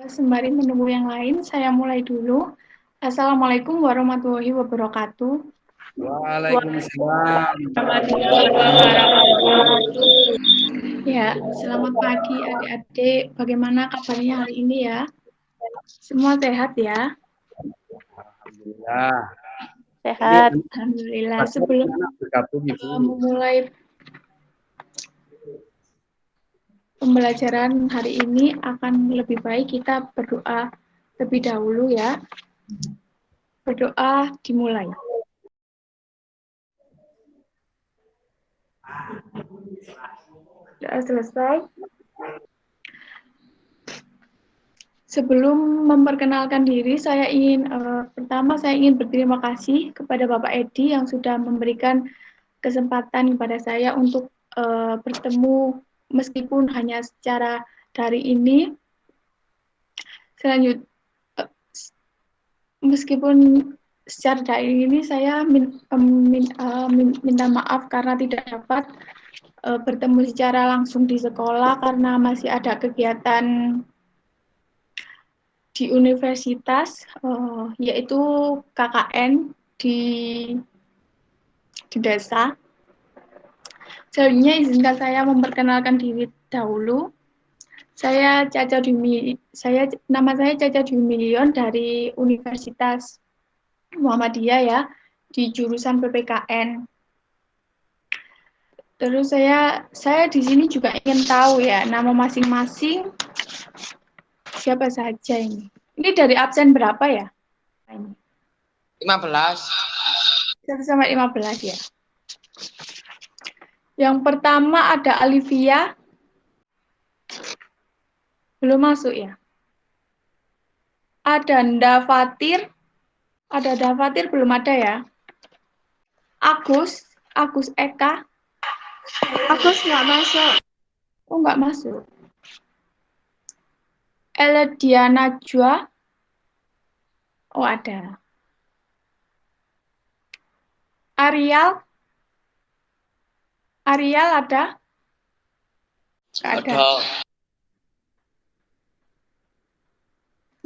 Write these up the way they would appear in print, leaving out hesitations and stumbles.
Sembari menunggu yang lain, saya mulai dulu. Assalamualaikum warahmatullahi wabarakatuh. Waalaikumsalam. Warahmatullahi wabarakatuh. Ya, selamat pagi adik-adik. Bagaimana kabarnya hari ini ya? Semua sehat ya? Alhamdulillah. Ini Sehat. Alhamdulillah. paslon Sebelum mana bergabung Ibu? memulai pembelajaran hari ini, akan lebih baik kita berdoa lebih dahulu ya. Berdoa dimulai. Sudah selesai. Sebelum memperkenalkan diri, pertama saya ingin berterima kasih kepada Bapak Edi yang sudah memberikan kesempatan kepada saya untuk bertemu meskipun hanya secara dari ini. Meskipun secara dari ini saya minta maaf karena tidak dapat bertemu secara langsung di sekolah karena masih ada kegiatan di universitas, yaitu KKN di desa. Selanjutnya izinkan saya memperkenalkan diri dahulu. Nama saya Caca Dwimilion dari Universitas Muhammadiyah ya, di jurusan PPKN. Terus saya di sini juga ingin tahu ya nama masing-masing siapa saja ini. Ini dari absen berapa ya? 15. 1 sampai 15 ya. Yang pertama ada Alivia. Belum masuk ya. Ada Dafatir. Ada Dafatir belum ada ya. Agus Eka. Agus nggak masuk. Oh, nggak masuk. Eledia Najwa. Oh, ada. Arial ada? Ada.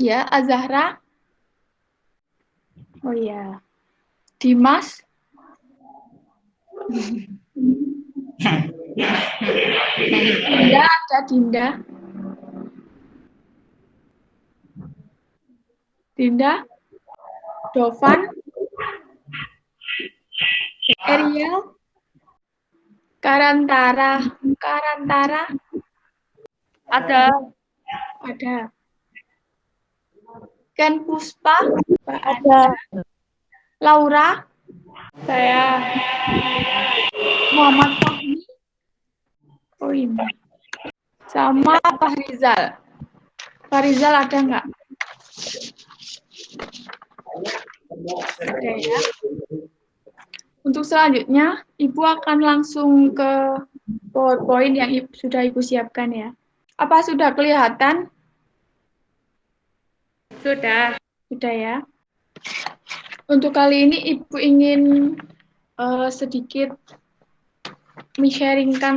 Ya, Azahra. Oh iya. Dimas. Dinda ada Dinda. Dinda. Dovan. Ariel. Karantara. Ada. Ken Puspa. Ada. Laura. Saya. Muhammad Fahmi. Oh ini. Sama Pak Rizal. Pak Rizal ada nggak? Ada ya. Untuk selanjutnya, Ibu akan langsung ke PowerPoint yang sudah Ibu siapkan ya. Apa sudah kelihatan? Sudah. Sudah ya. Untuk kali ini Ibu ingin sedikit men-sharingkan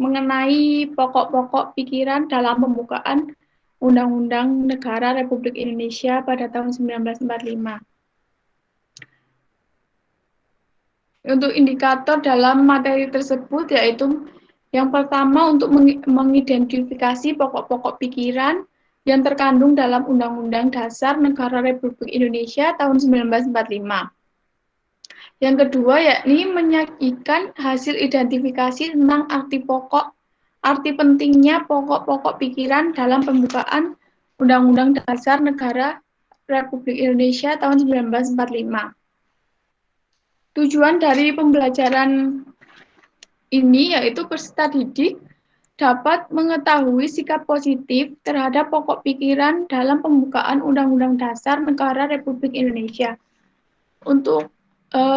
mengenai pokok-pokok pikiran dalam pembukaan Undang-Undang Negara Republik Indonesia pada tahun 1945. Untuk indikator dalam materi tersebut yaitu yang pertama untuk mengidentifikasi pokok-pokok pikiran yang terkandung dalam Undang-Undang Dasar Negara Republik Indonesia tahun 1945. Yang kedua yakni menyajikan hasil identifikasi tentang arti pentingnya pokok-pokok pikiran dalam pembukaan Undang-Undang Dasar Negara Republik Indonesia tahun 1945. Tujuan dari pembelajaran ini yaitu peserta didik dapat mengetahui sikap positif terhadap pokok pikiran dalam pembukaan Undang-Undang Dasar Negara Republik Indonesia. Untuk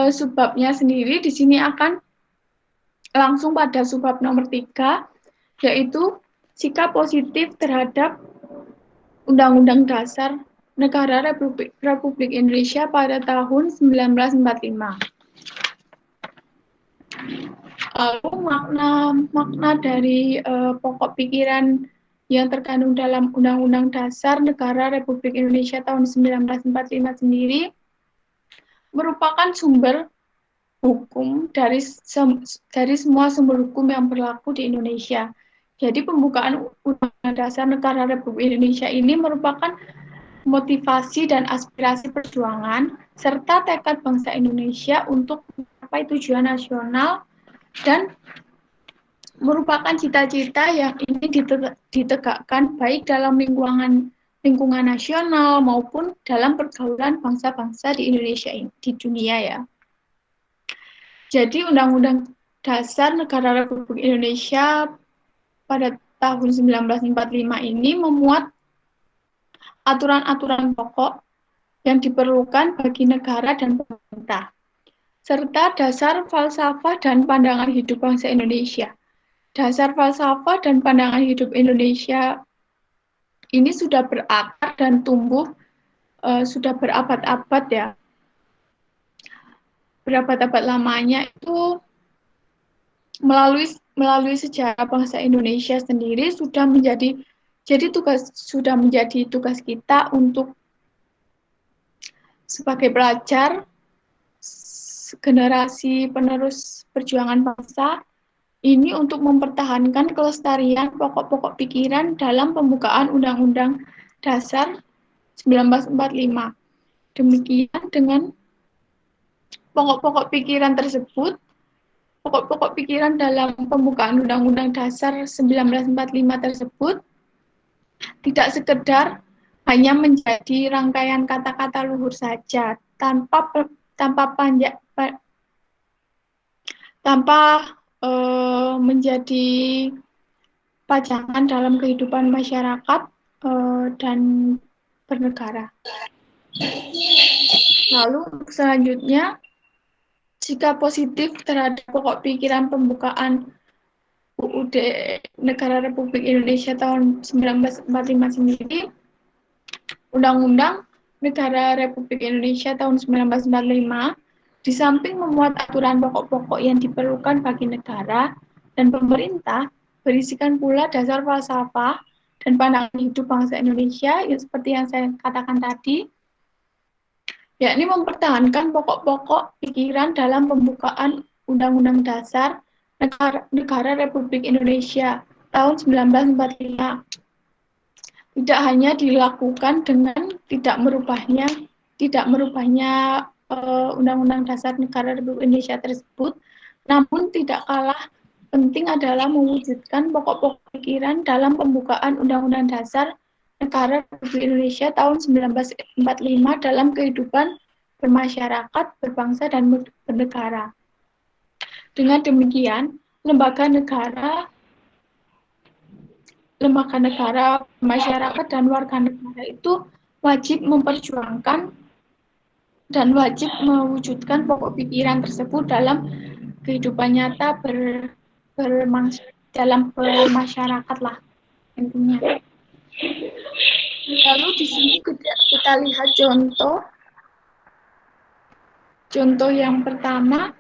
subbabnya sendiri di sini akan langsung pada subbab nomor 3, yaitu sikap positif terhadap Undang-Undang Dasar Negara Republik Indonesia pada tahun 1945. Lalu makna dari pokok pikiran yang terkandung dalam Undang-Undang Dasar Negara Republik Indonesia tahun 1945 sendiri merupakan sumber hukum dari semua sumber hukum yang berlaku di Indonesia. Jadi pembukaan Undang-Undang Dasar Negara Republik Indonesia ini merupakan motivasi dan aspirasi perjuangan serta tekad bangsa Indonesia untuk mencapai tujuan nasional dan merupakan cita-cita yang ingin ditegakkan baik dalam lingkungan nasional maupun dalam pergaulan bangsa-bangsa di Indonesia ini, di dunia ya. Jadi Undang-Undang Dasar Negara Republik Indonesia pada tahun 1945 ini memuat aturan-aturan pokok yang diperlukan bagi negara dan pemerintah, serta dasar falsafah dan pandangan hidup bangsa Indonesia. Dasar falsafah dan pandangan hidup Indonesia ini sudah berakar dan tumbuh sudah berabad-abad ya. Berabad-abad lamanya itu melalui sejarah bangsa Indonesia sendiri sudah menjadi tugas kita untuk sebagai pelajar generasi penerus perjuangan bangsa ini untuk mempertahankan kelestarian pokok-pokok pikiran dalam pembukaan Undang-Undang Dasar 1945. Demikian dengan pokok-pokok pikiran tersebut, pokok-pokok pikiran dalam pembukaan Undang-Undang Dasar 1945 tersebut tidak sekedar hanya menjadi rangkaian kata-kata luhur saja, tanpa menjadi pajangan dalam kehidupan masyarakat dan bernegara. Lalu selanjutnya, sikap positif terhadap pokok pikiran pembukaan UUD Negara Republik Indonesia tahun 1945 sendiri, Undang-Undang Negara Republik Indonesia tahun 1945 di samping memuat aturan pokok-pokok yang diperlukan bagi negara dan pemerintah, berisikan pula dasar falsafah dan pandangan hidup bangsa Indonesia, yang seperti yang saya katakan tadi, yakni mempertahankan pokok-pokok pikiran dalam pembukaan Undang-Undang Dasar Negara Republik Indonesia tahun 1945. Tidak hanya dilakukan dengan tidak merubahnya Undang-Undang Dasar Negara Republik Indonesia tersebut, namun tidak kalah penting adalah mewujudkan pokok-pokok pikiran dalam pembukaan Undang-Undang Dasar Negara Republik Indonesia tahun 1945 dalam kehidupan bermasyarakat, berbangsa, dan bernegara. Dengan demikian, lembaga negara, masyarakat, dan warga negara itu wajib memperjuangkan dan wajib mewujudkan pokok pikiran tersebut dalam kehidupan nyata dalam bermasyarakat lah intinya. Lalu di sini kita lihat contoh yang pertama,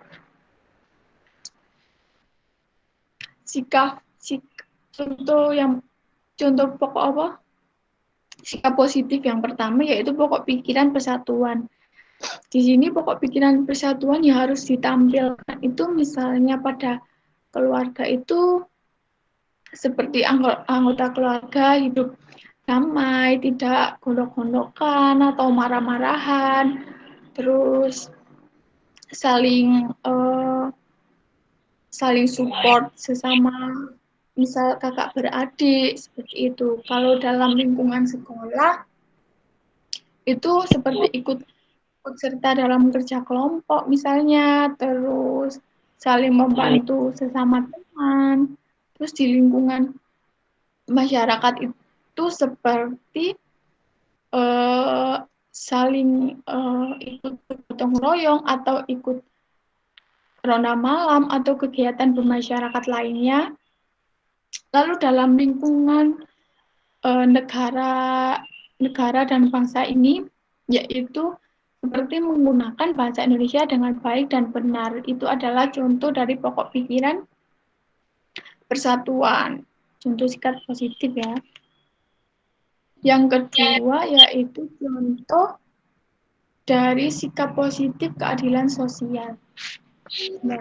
contoh pokok apa? Sikap positif yang pertama yaitu pokok pikiran persatuan. Di sini pokok pikiran persatuan yang harus ditampilkan itu misalnya pada keluarga itu seperti anggota keluarga hidup damai, tidak gondok-gondokan atau marah-marahan, terus saling support sesama, misal kakak beradik seperti itu. Kalau dalam lingkungan sekolah itu seperti ikut serta dalam kerja kelompok misalnya, terus saling membantu sesama teman, terus di lingkungan masyarakat itu seperti saling ikut gotong royong atau ikut ronda malam atau kegiatan bermasyarakat lainnya. Lalu dalam lingkungan negara dan bangsa ini, yaitu seperti menggunakan bahasa Indonesia dengan baik dan benar. Itu adalah contoh dari pokok pikiran persatuan. Contoh sikap positif ya. Yang kedua yaitu contoh dari sikap positif keadilan sosial. Nah,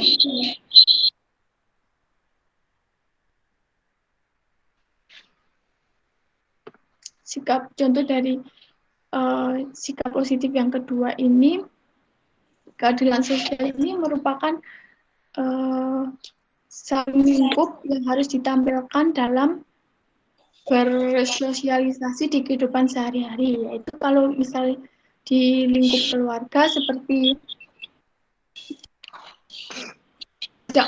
contoh dari sikap positif yang kedua ini, keadilan sosial ini merupakan satu lingkup yang harus ditampilkan dalam bersosialisasi di kehidupan sehari-hari. Yaitu kalau misalnya di lingkup keluarga seperti tidak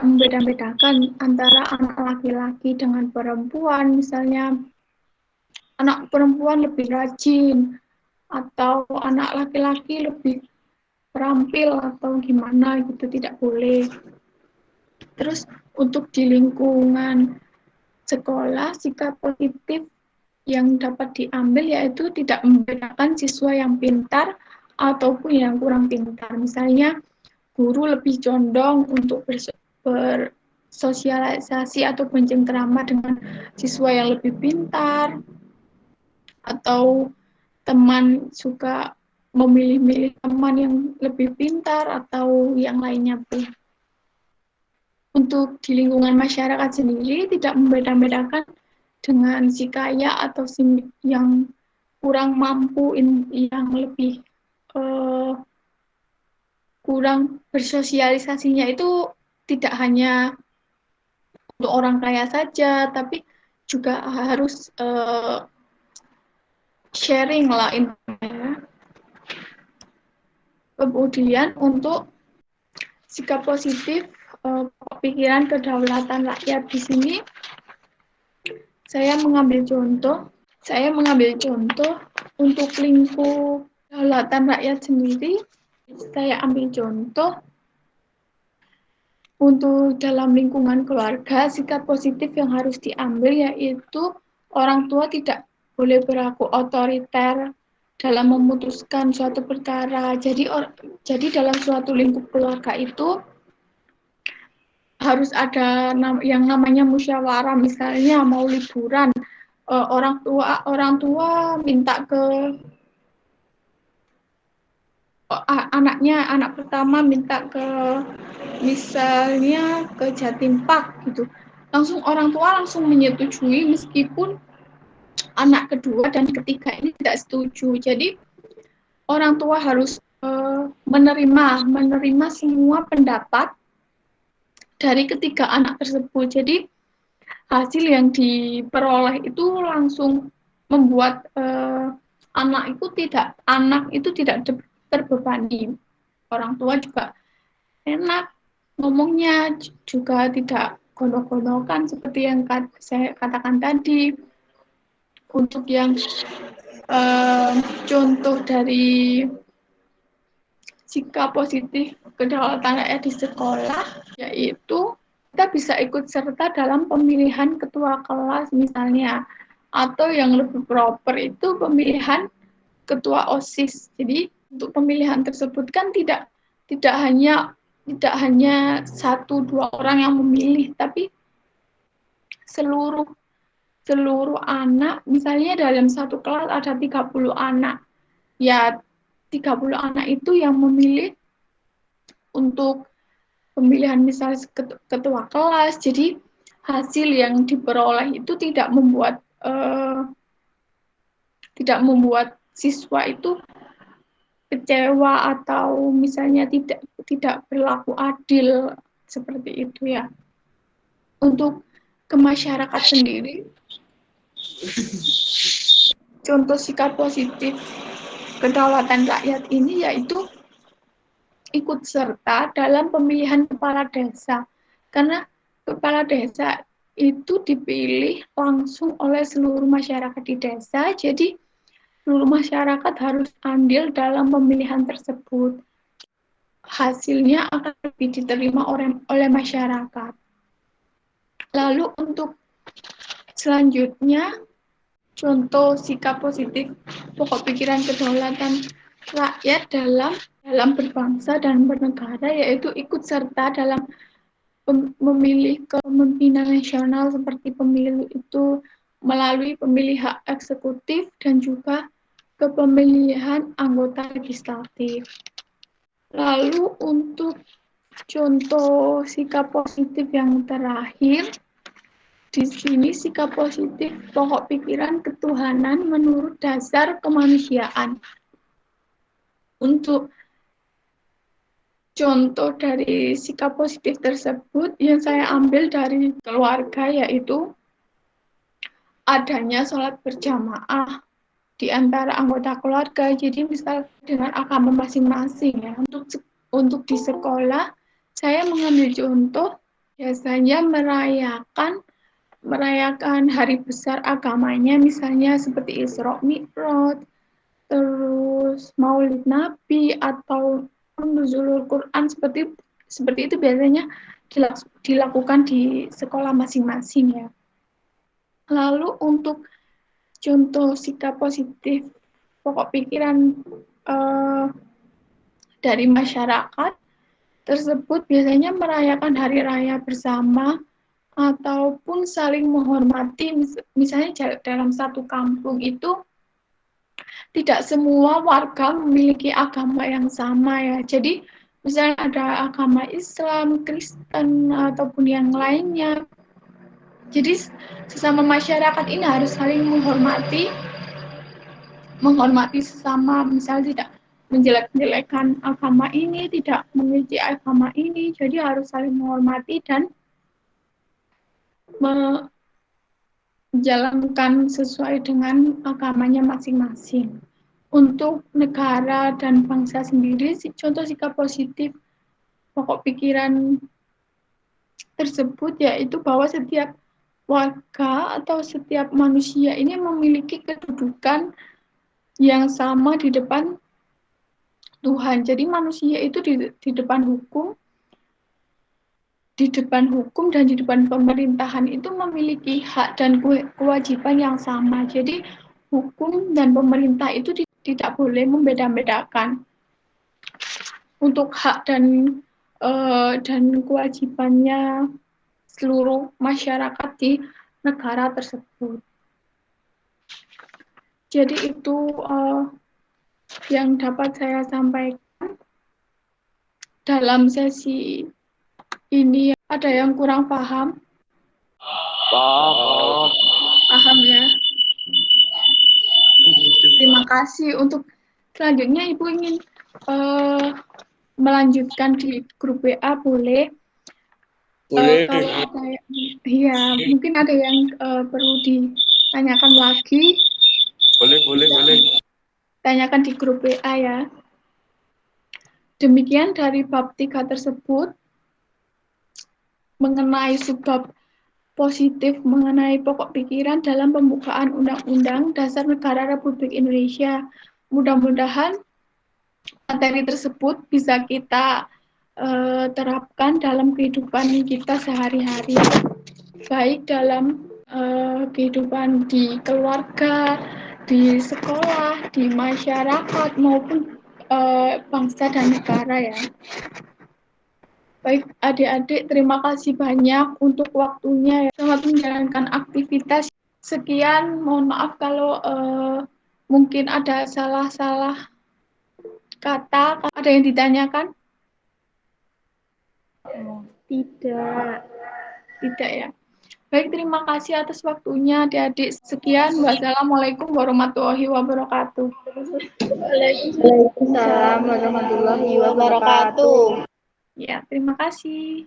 membeda-bedakan antara anak laki-laki dengan perempuan, misalnya anak perempuan lebih rajin atau anak laki-laki lebih terampil atau gimana gitu, tidak boleh. Terus untuk di lingkungan sekolah, sikap positif yang dapat diambil yaitu tidak membedakan siswa yang pintar ataupun yang kurang pintar. Misalnya guru lebih condong untuk bersosialisasi atau bercengkerama dengan siswa yang lebih pintar, atau teman suka memilih-milih teman yang lebih pintar atau yang lainnya pun. Untuk di lingkungan masyarakat sendiri tidak membeda-bedakan dengan si kaya atau si yang kurang mampu, yang lebih kurang bersosialisasinya itu tidak hanya untuk orang kaya saja, tapi juga harus sharing lah intinya. Kemudian untuk sikap positif pikiran kedaulatan rakyat di sini, saya mengambil contoh untuk lingkup kedaulatan rakyat sendiri. Saya ambil contoh untuk dalam lingkungan keluarga, sikap positif yang harus diambil yaitu orang tua tidak boleh berlaku otoriter dalam memutuskan suatu perkara. Jadi dalam suatu lingkup keluarga itu harus ada yang namanya musyawarah. Misalnya mau liburan, orang tua minta ke anak pertama minta ke misalnya ke Jatim Park gitu, langsung orang tua langsung menyetujui meskipun anak kedua dan ketiga ini tidak setuju. Jadi orang tua harus menerima semua pendapat dari ketiga anak tersebut. Jadi hasil yang diperoleh itu langsung membuat anak itu tidak terbebani. Orang tua juga enak ngomongnya, juga tidak gondok-gondokan seperti yang saya katakan tadi. Untuk yang contoh dari sikap positif kedaulatan rakyat di sekolah, yaitu kita bisa ikut serta dalam pemilihan ketua kelas misalnya, atau yang lebih proper itu pemilihan ketua OSIS. Jadi untuk pemilihan tersebut kan tidak hanya satu dua orang yang memilih, tapi seluruh anak, misalnya dalam satu kelas ada 30 anak. Ya 30 anak itu yang memilih untuk pemilihan misalnya ketua kelas. Jadi hasil yang diperoleh itu tidak membuat siswa itu kecewa atau misalnya tidak berlaku adil seperti itu ya. Untuk ke masyarakat sendiri, contoh sikap positif kedaulatan rakyat ini yaitu ikut serta dalam pemilihan kepala desa. Karena kepala desa itu dipilih langsung oleh seluruh masyarakat di desa, jadi seluruh masyarakat harus andil dalam pemilihan tersebut. Hasilnya akan lebih diterima oleh masyarakat. Lalu untuk selanjutnya, contoh sikap positif pokok pikiran kedaulatan rakyat dalam berbangsa dan bernegara yaitu ikut serta dalam memilih kepemimpinan nasional seperti pemilu itu, melalui pemilihan hak eksekutif dan juga kepemilihan anggota legislatif. Lalu untuk contoh sikap positif yang terakhir, di sini sikap positif pokok pikiran ketuhanan menurut dasar kemanusiaan. Untuk contoh dari sikap positif tersebut yang saya ambil dari keluarga yaitu adanya sholat berjamaah di antara anggota keluarga. Jadi misal dengan agama masing-masing ya. Untuk di sekolah saya mengambil contoh biasanya merayakan hari besar agamanya, misalnya seperti Isra Mi'raj, terus Maulid Nabi atau Nuzulul Quran, seperti itu biasanya dilakukan di sekolah masing-masing ya. Lalu untuk contoh sikap positif pokok pikiran dari masyarakat tersebut biasanya merayakan hari raya bersama ataupun saling menghormati. Misalnya dalam satu kampung itu tidak semua warga memiliki agama yang sama ya. Jadi misalnya ada agama Islam, Kristen ataupun yang lainnya. Jadi sesama masyarakat ini harus saling menghormati sesama, misalnya tidak menjelek-jelekan agama ini, tidak mengeji agama ini, jadi harus saling menghormati dan menjalankan sesuai dengan agamanya masing-masing. Untuk negara dan bangsa sendiri, contoh sikap positif pokok pikiran tersebut yaitu bahwa setiap warga atau setiap manusia ini memiliki kedudukan yang sama di depan Tuhan. Jadi manusia itu di depan hukum dan di depan pemerintahan itu memiliki hak dan kewajiban yang sama. Jadi hukum dan pemerintah itu tidak boleh membeda-bedakan untuk hak dan kewajibannya seluruh masyarakat di negara tersebut. Jadi itu yang dapat saya sampaikan dalam sesi ini. Ada yang kurang paham? Paham ya. Terima kasih. Untuk selanjutnya Ibu ingin melanjutkan di grup WA boleh? Boleh. Kalau ada mungkin ada yang perlu ditanyakan lagi. Boleh. Tanyakan di grup WA ya. Demikian dari bab 3 tersebut mengenai subbab positif mengenai pokok pikiran dalam pembukaan Undang-Undang Dasar Negara Republik Indonesia. Mudah-mudahan materi tersebut bisa kita terapkan dalam kehidupan kita sehari-hari, baik dalam kehidupan di keluarga, di sekolah, di masyarakat, maupun bangsa dan negara ya. Baik adik-adik, terima kasih banyak untuk waktunya ya. Selamat menjalankan aktivitas. Sekian, mohon maaf kalau mungkin ada salah-salah kata. Ada yang ditanyakan? Tidak ya. Baik, terima kasih atas waktunya adik-adik. Sekian, wassalamualaikum warahmatullahi wabarakatuh. Waalaikumsalam warahmatullahi wabarakatuh. Ya, terima kasih.